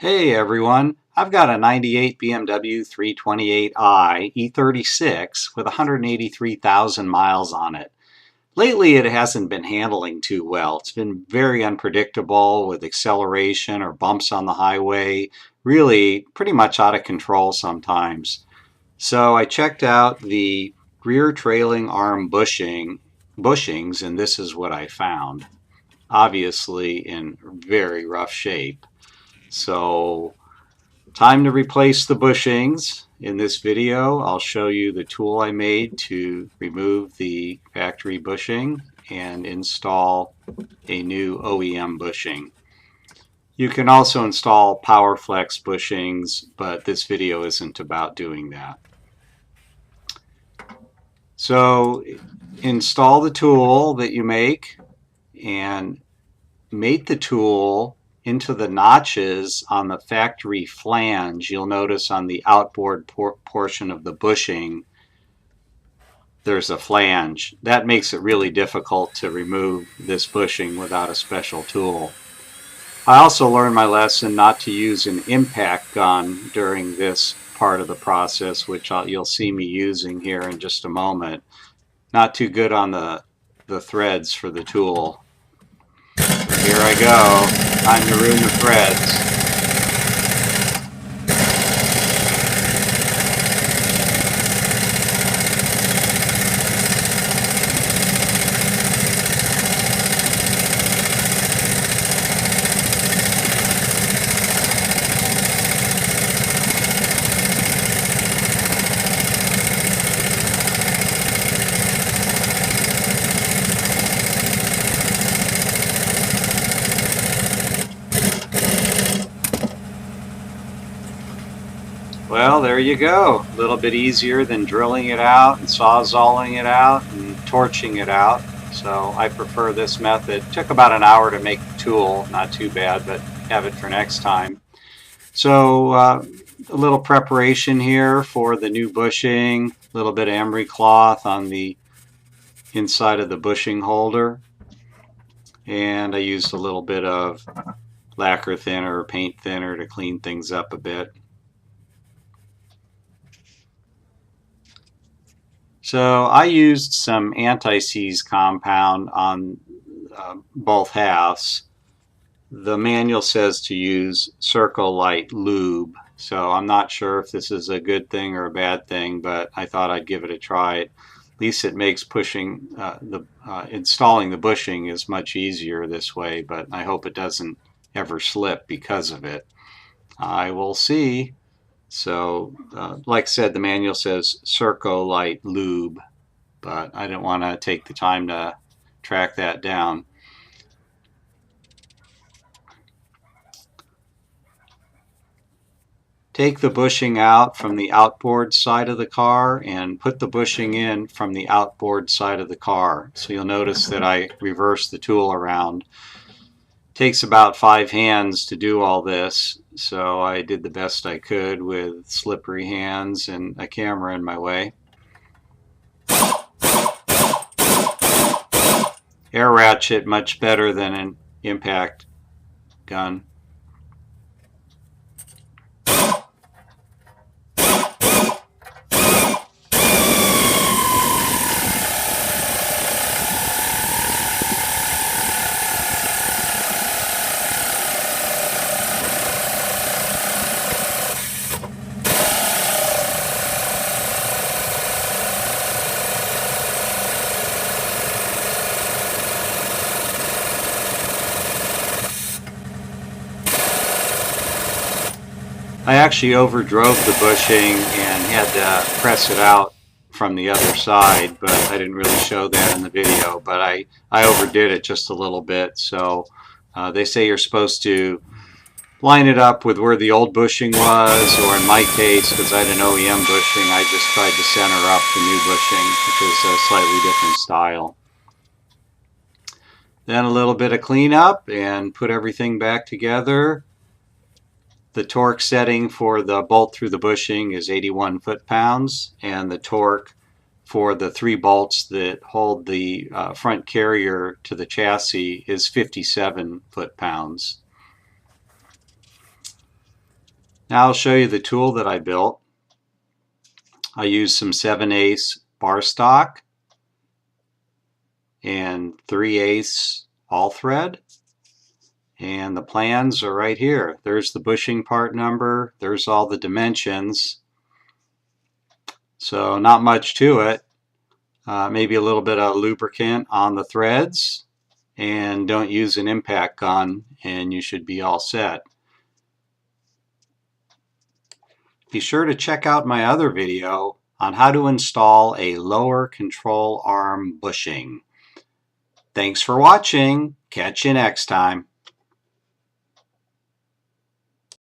Hey everyone, I've got a 98 BMW 328i E36 with 183,000 miles on it. Lately it hasn't been handling too well. It's been very unpredictable with acceleration or bumps on the highway, really pretty much out of control sometimes. So I checked out the rear trailing arm bushings and this is what I found. Obviously in very rough shape. So time to replace the bushings. In this video, I'll show you the tool I made to remove the factory bushing and install a new OEM bushing. You can also install PowerFlex bushings, but this video isn't about doing that. So install the tool that you make and mate the tool into the notches on the factory flange. You'll notice on the outboard portion of the bushing there's a flange. That makes it really difficult to remove this bushing without a special tool. I also learned my lesson not to use an impact gun during this part of the process, which you'll see me using here in just a moment. Not too good on the threads for the tool. Here I go. Time to ruin the threads. Well, there you go. A little bit easier than drilling it out and sawzalling it out and torching it out. So I prefer this method. It took about an hour to make the tool. Not too bad, but have it for next time. So a little preparation here for the new bushing. A little bit of emery cloth on the inside of the bushing holder. And I used a little bit of lacquer thinner or paint thinner to clean things up a bit. So I used some anti-seize compound on both halves. The manual says to use Circolite lube, so I'm not sure if this is a good thing or a bad thing, but I thought I'd give it a try. At least it makes installing the bushing is much easier this way, but I hope it doesn't ever slip because of it. I will see. So, like I said, the manual says Circolite lube, but I didn't want to take the time to track that down. Take the bushing out from the outboard side of the car and put the bushing in from the outboard side of the car. So you'll notice that I reversed the tool around. Takes about 5 hands to do all this, so I did the best I could with slippery hands and a camera in my way. Air ratchet much better than an impact gun. I actually overdrove the bushing and had to press it out from the other side, but I didn't really show that in the video, but I overdid it just a little bit. So they say you're supposed to line it up with where the old bushing was, or in my case, because I had an OEM bushing, I just tried to center up the new bushing, which is a slightly different style. Then a little bit of cleanup and put everything back together. The torque setting for the bolt through the bushing is 81 foot-pounds, and the torque for the 3 bolts that hold the front carrier to the chassis is 57 foot-pounds. Now I'll show you the tool that I built. I used some 7/8 bar stock and 3/8 all thread. And the plans are right here. There's the bushing part number. There's all the dimensions. So not much to it. Maybe a little bit of lubricant on the threads. And don't use an impact gun and you should be all set. Be sure to check out my other video on how to install a lower control arm bushing. Thanks for watching. Catch you next time.